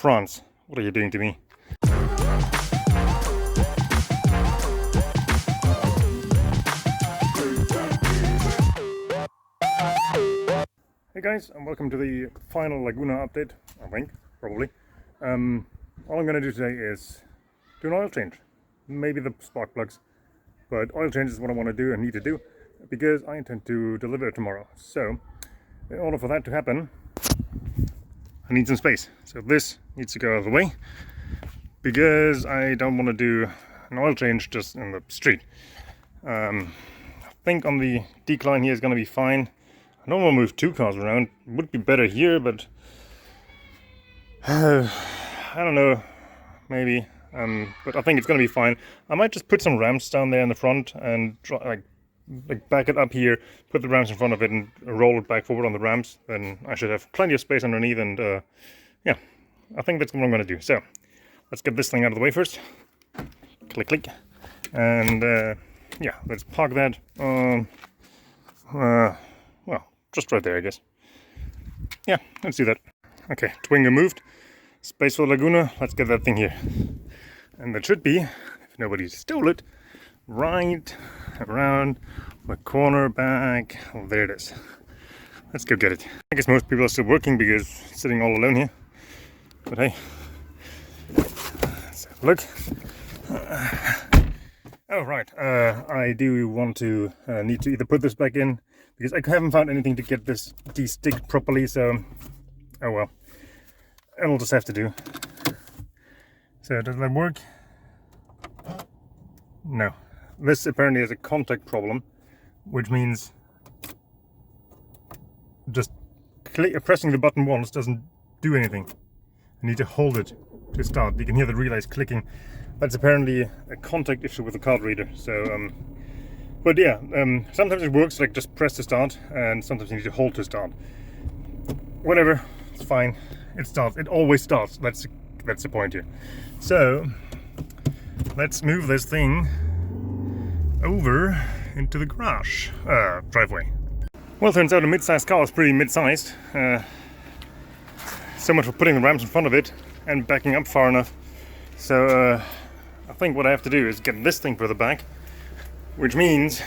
France. What are you doing to me? Hey guys, and welcome to the final Laguna update, I think, probably. All I'm going to do today is do an oil change. Maybe the spark plugs, but oil change is what I want to do and need to do because I intend to deliver it tomorrow. So, in order for that to happen, I need some space. So this needs to go out of the way because I don't want to do an oil change just in the street. I think on the decline here is going to be fine. I don't want to move 2 cars around. It would be better here, but I don't know, maybe. But I think it's going to be fine. I might just put some ramps down there in the front and like back it up here, put the ramps in front of it and roll it back forward on the ramps. Then I should have plenty of space underneath and yeah, I think that's what I'm going to do. So let's get this thing out of the way first. Click, click. And yeah, let's park that. Well, just right there, I guess. Yeah, let's do that. Okay, Twingo moved. Space for Laguna. Let's get that thing here. And that should be, if nobody stole it, right around the corner back. Oh, there it is. Let's go get it. I guess most people are still working because it's sitting all alone here. But hey, let's have a look. Oh, right. I do want to need to either put this back in because I haven't found anything to get this de-sticked properly, so oh well. It'll just have to do. So does that work? No. This apparently is a contact problem, which means just pressing the button once doesn't do anything. I need to hold it to start. You can hear the relays clicking. That's apparently a contact issue with the card reader. So, but yeah, sometimes it works, like just press to start, and sometimes you need to hold to start. Whatever, it's fine. It starts. It always starts. That's the point here. So let's move this thing over into the garage driveway. Well, turns out a mid-sized car is pretty mid-sized. So much for putting the ramps in front of it and backing up far enough. So I think what I have to do is get this thing further back, which means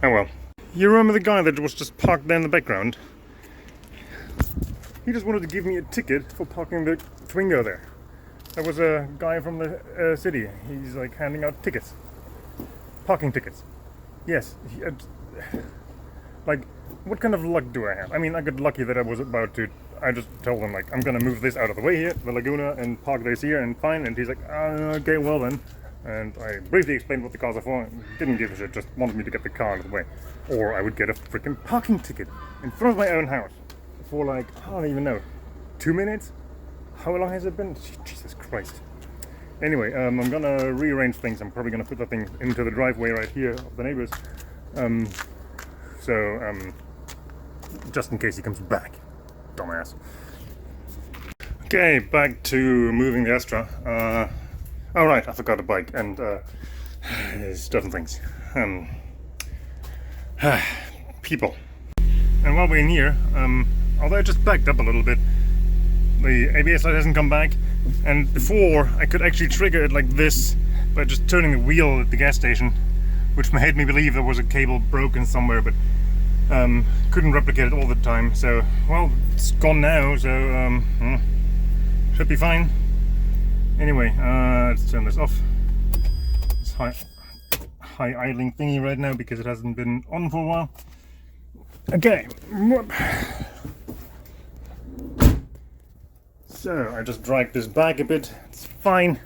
oh well. You remember the guy that was just parked there in the background? He just wanted to give me a ticket for parking the Twingo there. There was a guy from the city. He's like handing out tickets. Parking tickets. Yes. Like, what kind of luck do I have? I mean, I got lucky that I was about to... I just told him, like, I'm gonna move this out of the way here, the Laguna, and park this here, and fine. And he's like, okay, well then. And I briefly explained what the cars are for. Didn't give a shit, just wanted me to get the car out of the way. Or I would get a freaking parking ticket in front of my own house for like, I don't even know, 2 minutes? How long has it been? Jesus Christ. Anyway, I'm gonna rearrange things. I'm probably gonna put that thing into the driveway right here of the neighbors. Just in case he comes back. Dumbass. Okay, back to moving the Astra. Oh right, I forgot a bike and stuff and things. People. And while we're in here, although I just backed up a little bit, the ABS light hasn't come back, and before I could actually trigger it like this by just turning the wheel at the gas station, which made me believe there was a cable broken somewhere, but couldn't replicate it all the time. So, well, it's gone now, so should be fine. Anyway, let's turn this off. This high idling thingy right now because it hasn't been on for a while. Okay. So I just dragged this back a bit. It's fine.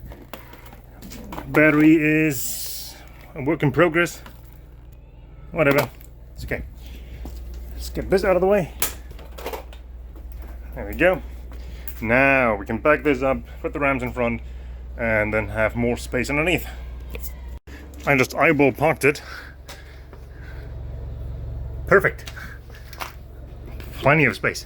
Battery is a work in progress. Whatever. It's okay. Let's get this out of the way. There we go. Now we can back this up, put the rams in front, and then have more space underneath. I just eyeball parked it. Perfect. Plenty of space.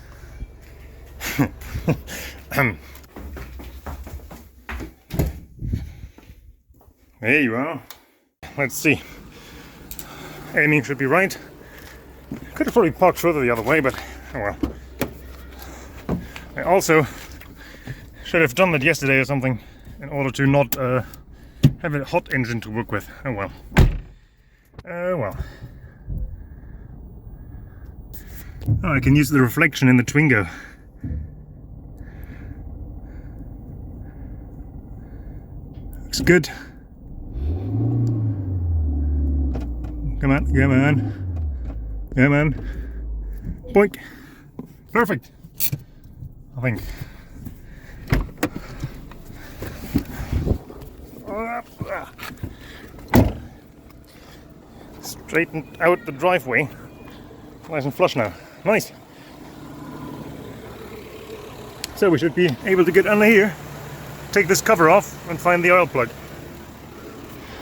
There you are. Let's see. Aiming should be right. Could have probably parked further the other way, but oh well. I also should have done that yesterday or something in order to not have a hot engine to work with. Oh well. Oh well. Oh, I can use the reflection in the Twingo. Looks good. Come on, come on. Come on. Boink. Perfect. I think. Straightened out the driveway. Nice and flush now. Nice. So we should be able to get under here, take this cover off and find the oil plug.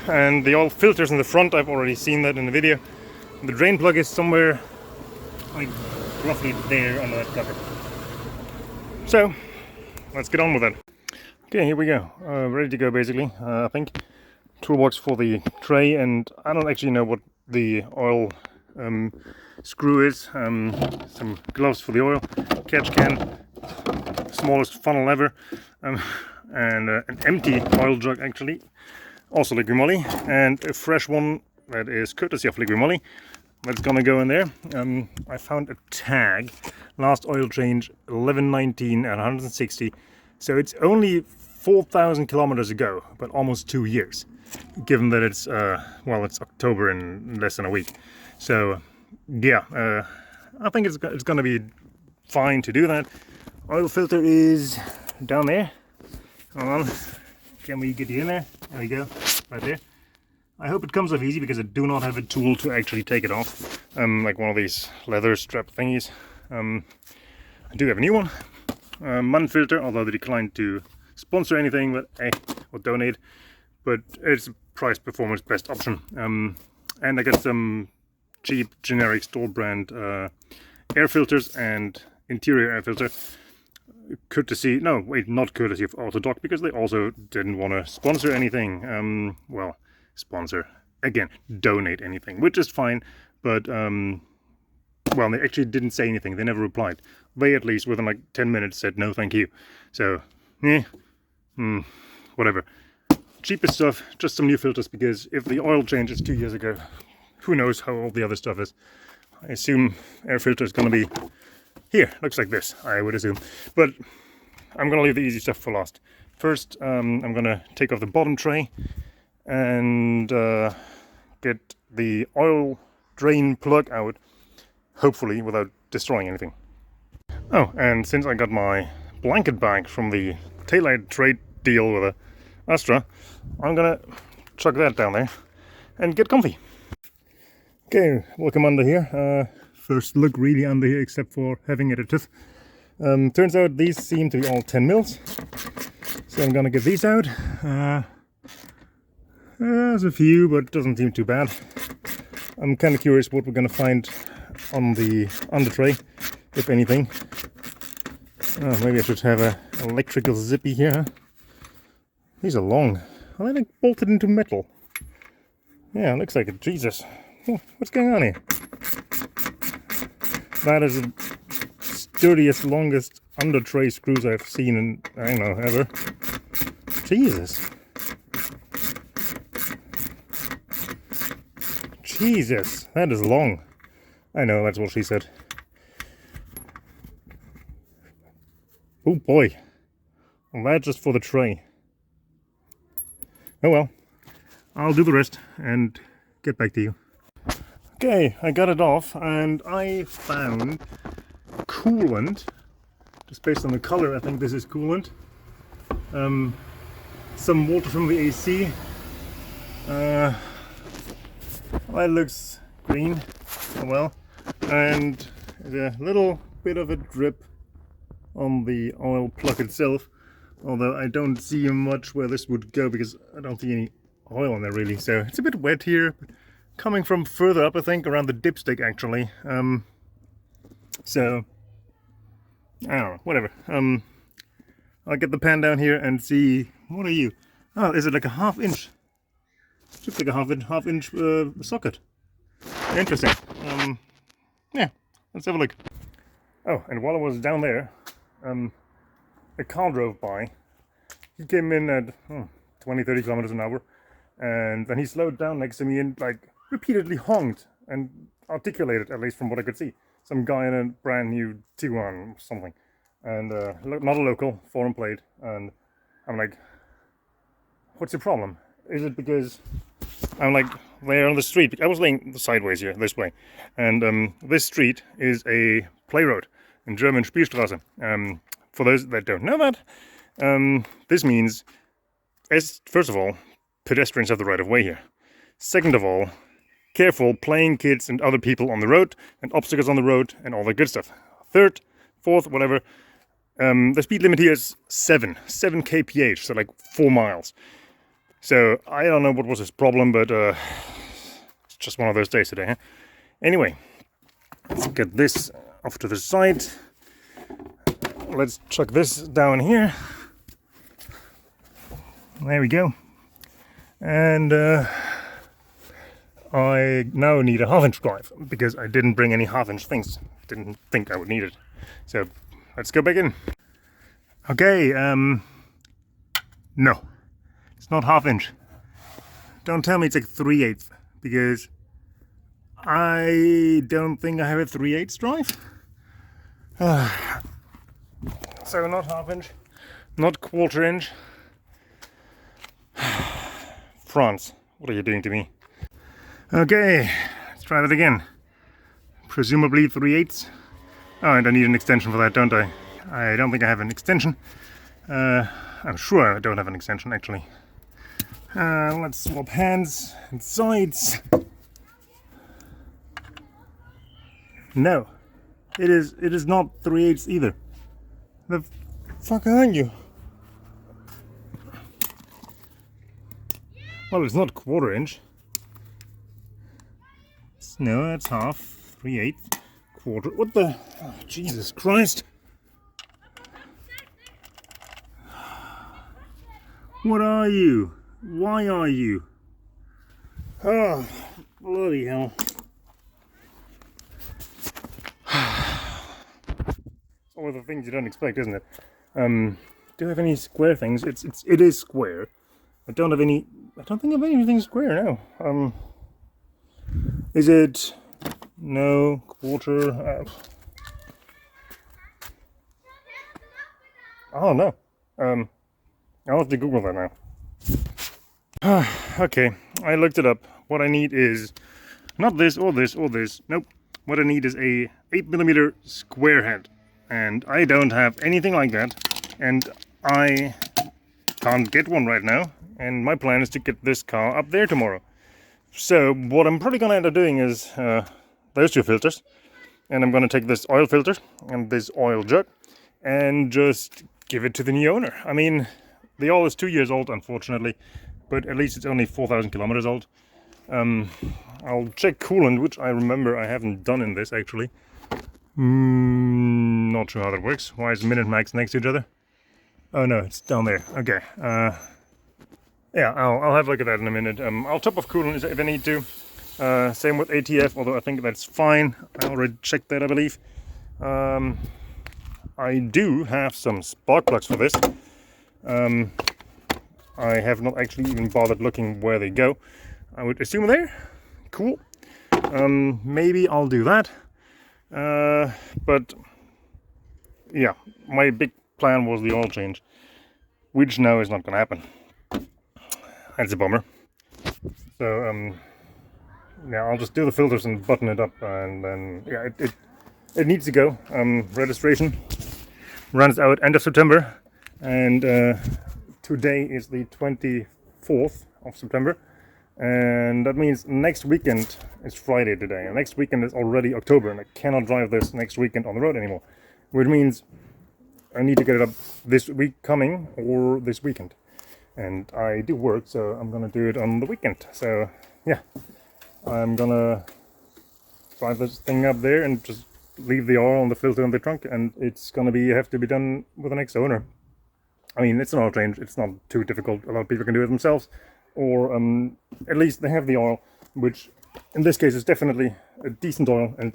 And the oil filters in the front, I've already seen that in the video. The drain plug is somewhere like roughly there under that cover. So let's get on with it. Okay, here we go. Ready to go basically. I think toolbox for the tray, and I don't actually know what the oil screw is. Some gloves for the oil, catch can, smallest funnel ever, and an empty oil jug actually, also liquid moly, and a fresh one that is courtesy of liquid moly. That's gonna go in there. I found a tag, last oil change 11/19 at 160, so it's only 4,000 kilometers ago, but almost 2 years, given that it's well, it's October in less than a week. So yeah, I think it's gonna be fine to do that. Oil filter is down there. Hold on, can we get you in there? There we go, right there. I hope it comes off easy because I do not have a tool to actually take it off, like one of these leather strap thingies. I do have a new one, MUN filter, although they declined to sponsor anything, but or donate. But it's price performance best option. And I got some cheap generic store brand air filters and interior air filter. Courtesy, no wait, not courtesy of Autodoc, because they also didn't want to sponsor anything. Well, sponsor again, donate anything, which is fine, but well, they actually didn't say anything. They never replied. They at least within like 10 minutes said no thank you. So whatever. Cheapest stuff, just some new filters, because if the oil change is 2 years ago, who knows how old the other stuff is. I assume air filter is going to be here. Looks like this, I would assume, but I'm going to leave the easy stuff for last. First, I'm going to take off the bottom tray and get the oil drain plug out, hopefully without destroying anything. Oh, and since I got my blanket bag from the taillight trade deal with Astra, I'm gonna chuck that down there and get comfy. Okay, welcome under here. First look really under here, except for having it a tooth. Turns out these seem to be all 10 mils, so I'm gonna get these out. There's a few, but it doesn't seem too bad. I'm kind of curious what we're gonna find on the undertray, if anything. Maybe I should have an electrical zippy here. Huh? These are long. Are they like bolted into metal? Yeah, looks like it. Jesus. What's going on here? That is the sturdiest, longest undertray screws I've seen in, I don't know, ever. Jesus. Jesus, that is long. I know, that's what she said. Oh boy. Well, that's just for the tray. Oh well. I'll do the rest and get back to you. Okay, I got it off and I found coolant. Just based on the color, I think this is coolant. Some water from the AC. That looks green. Oh well. And a little bit of a drip on the oil plug itself. Although I don't see much where this would go because I don't see any oil in there really. So it's a bit wet here. Coming from further up, I think, around the dipstick actually. So I don't know, whatever. I'll get the pan down here and see. What are you? Oh, is it like a half-inch? Looks like a half-inch socket. Interesting. yeah, let's have a look. Oh, and while I was down there, a car drove by. He came in at 20-30 kilometers an hour, and then he slowed down next to me and like repeatedly honked and articulated, at least from what I could see. Some guy in a brand new Tiguan or something, and not a local, foreign plate. And I'm like, what's your problem? Is it because I'm like there on the street? I was laying sideways here, this way, and this street is a play road in German, Spielstraße. For those that don't know that, this means, first of all, pedestrians have the right of way here. Second of all, careful playing kids and other people on the road, and obstacles on the road, and all that good stuff. Third, fourth, whatever, the speed limit here is 7 kph, so like 4 miles. So I don't know what was his problem, but it's just one of those days today. Huh? Anyway, let's get this off to the side. Let's chuck this down here. There we go. And I now need a half-inch drive because I didn't bring any half-inch things. Didn't think I would need it. So let's go back in. Okay, no. It's not half-inch. Don't tell me it's like 3/8 because I don't think I have a 3/8 drive. So not half-inch, not quarter-inch. France, what are you doing to me? Okay, let's try that again. Presumably 3/8. Oh, and I need an extension for that, don't I? I don't think I have an extension. I'm sure I don't have an extension, actually. Let's swap hands and sides. No, it is not 3/8 either. The fuck are you? Well, it's not quarter-inch. No, that's half. 3/8. Quarter. What the? Oh, Jesus Christ. What are you? Why are you? Oh, bloody hell. It's all of the things you don't expect, isn't it? Do I have any square things? It is square. I don't think I have anything square now. Is it? No, quarter. I don't know. I'll have to Google that now. Okay, I looked it up. What I need is not this or this or this. Nope. What I need is a 8mm square head. And I don't have anything like that. And I can't get one right now. And my plan is to get this car up there tomorrow. So what I'm probably going to end up doing is those two filters. And I'm going to take this oil filter and this oil jug and just give it to the new owner. I mean, the oil is 2 years old, unfortunately, but at least it's only 4,000 kilometers old. I'll check coolant, which I remember I haven't done in this, actually. Not sure how that works. Why is Minute Max next to each other? Oh no, it's down there. Okay. Yeah, I'll have a look at that in a minute. I'll top off coolant if I need to. Same with ATF, although I think that's fine. I already checked that, I believe. I do have some spark plugs for this. I have not actually even bothered looking where they go. I would assume there. Cool. Maybe I'll do that. But yeah, my big plan was the oil change, which now is not going to happen. That's a bummer. So yeah, I'll just do the filters and button it up, and then yeah, it needs to go. Registration runs out end of September, and today is the 24th of September, and that means next weekend is Friday today, and next weekend is already October, and I cannot drive this next weekend on the road anymore, which means I need to get it up this week coming or this weekend. And I do work, so I'm gonna do it on the weekend. So yeah, I'm gonna drive this thing up there and just leave the oil on the filter in the trunk, and it's gonna have to be done with an ex-owner. I mean, it's an oil change, it's not too difficult. A lot of people can do it themselves, or at least they have the oil, which in this case is definitely a decent oil, and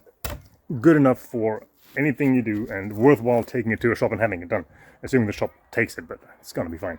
good enough for anything you do and worthwhile taking it to a shop and having it done. Assuming the shop takes it, but it's gonna be fine.